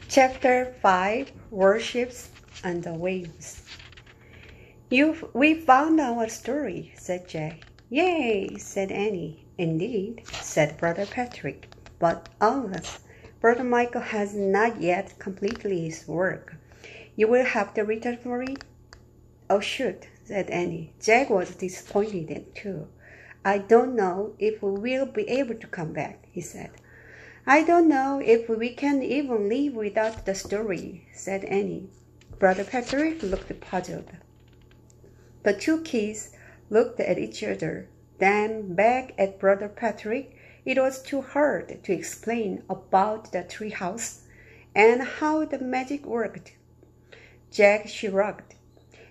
Chapter 5 Warships and the Waves. We found our story, said Jack. Yay, said Annie. Indeed, said Brother Patrick. But alas, Brother Michael has not yet completed his work. You will have to return for it? Oh, shoot, said Annie. Jack was disappointed too. I don't know if we will be able to come back, he said. I don't know if we can even live without the story, said Annie. Brother Patrick looked puzzled. The two kids looked at each other, then back at Brother Patrick. It was too hard to explain about the treehouse and how the magic worked. Jack shrugged.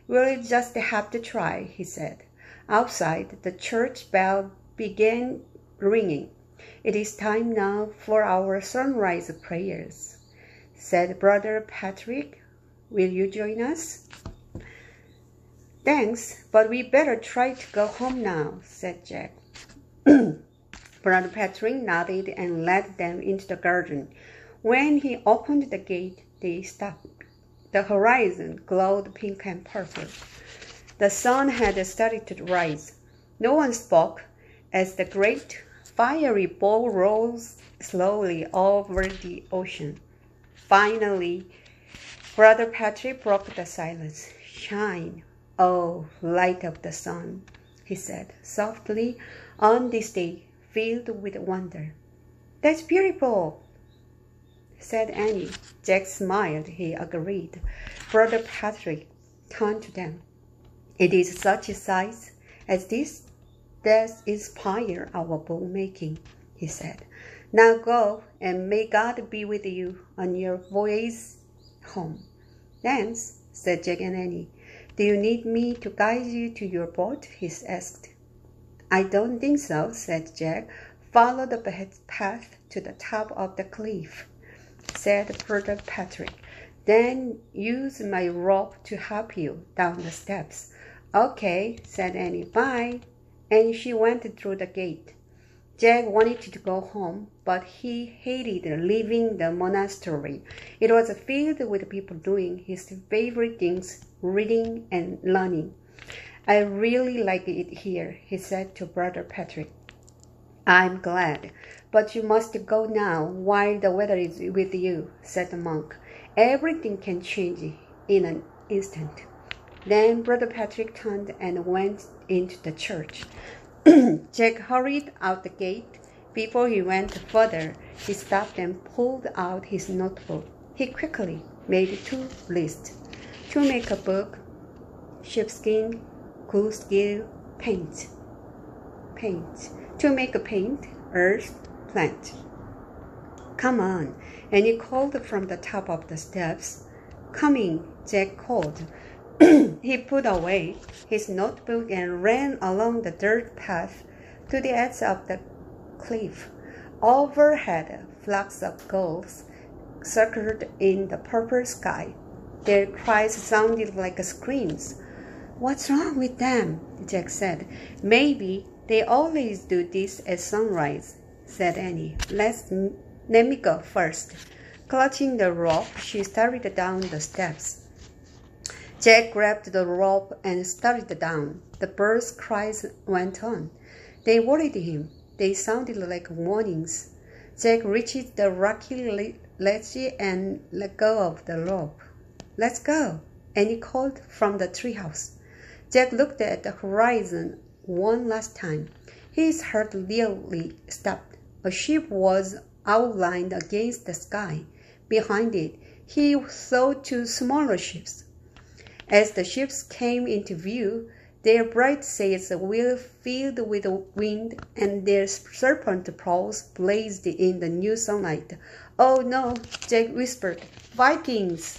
We'll just have to try, he said. Outside, the church bell began ringing. It is time now for our sunrise prayers, said Brother Patrick. Will you join us? Thanks, but we better try to go home now, said Jack. Brother Patrick nodded and led them into the garden. When he opened the gate, they stopped. The horizon glowed pink and purple. The sun had started to rise. No one spoke as the great fiery ball rose slowly over the ocean. Finally, Brother Patrick broke the silence. Shine, oh, light of the sun, he said softly, on this day filled with wonder. That's beautiful, said Annie. Jack smiled. He agreed. Brother Patrick turned to them. It is such a sight as this that inspire our bow making, he said. Now go, and may God be with you on your voyage home. Thanks, said Jack and Annie. Do you need me to guide you to your boat? He asked. I don't think so, said Jack. Follow the path to the top of the cliff, said Brother Patrick. Then use my rope to help you down the steps. Okay, said Annie. Bye. And she went through the gate. Jack wanted to go home, but he hated leaving the monastery. It was filled with people doing his favorite things, reading and learning. I really like it here, he said to Brother Patrick. I'm glad, but you must go now while the weather is with you, said the monk. Everything can change in an instant. Then Brother Patrick turned and went into the church. Jack hurried out the gate. Before he went further, he stopped and pulled out his notebook. He quickly made two lists: to make a book, sheepskin, goose-gill, paint. To make a paint, earth, plant. Come on, and he called from the top of the steps. Coming, Jack called. He put away his notebook and ran along the dirt path to the edge of the cliff. Overhead, flocks of gulls circled in the purple sky. Their cries sounded like screams. What's wrong with them? Jack said. Maybe they always do this at sunrise, said Annie. Let me go first. Clutching the rope, she started down the steps. Jack grabbed the rope and started down. The birds' cries went on. They worried him. They sounded like warnings. Jack reached the rocky ledge and let go of the rope. Let's go, Annie called from the treehouse. Jack looked at the horizon one last time. His heart nearly stopped. A ship was outlined against the sky. Behind it, he saw two smaller ships. As the ships came into view, their bright sails were filled with wind, and their serpent prows blazed in the new sunlight. Oh no, Jack whispered. Vikings!